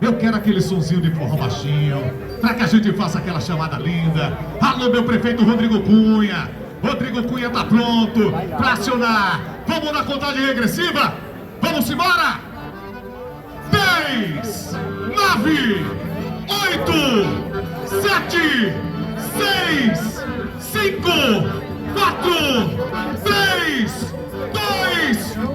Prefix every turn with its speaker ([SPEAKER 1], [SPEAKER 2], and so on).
[SPEAKER 1] Eu quero aquele sonzinho de forró baixinho, pra que a gente faça aquela chamada linda. Alô, meu prefeito Rodrigo Cunha. Rodrigo Cunha tá pronto pra acionar. Vamos na contagem regressiva? Vamos embora? 10, 9, 8, 7, 6, 5, 4, 3, 2,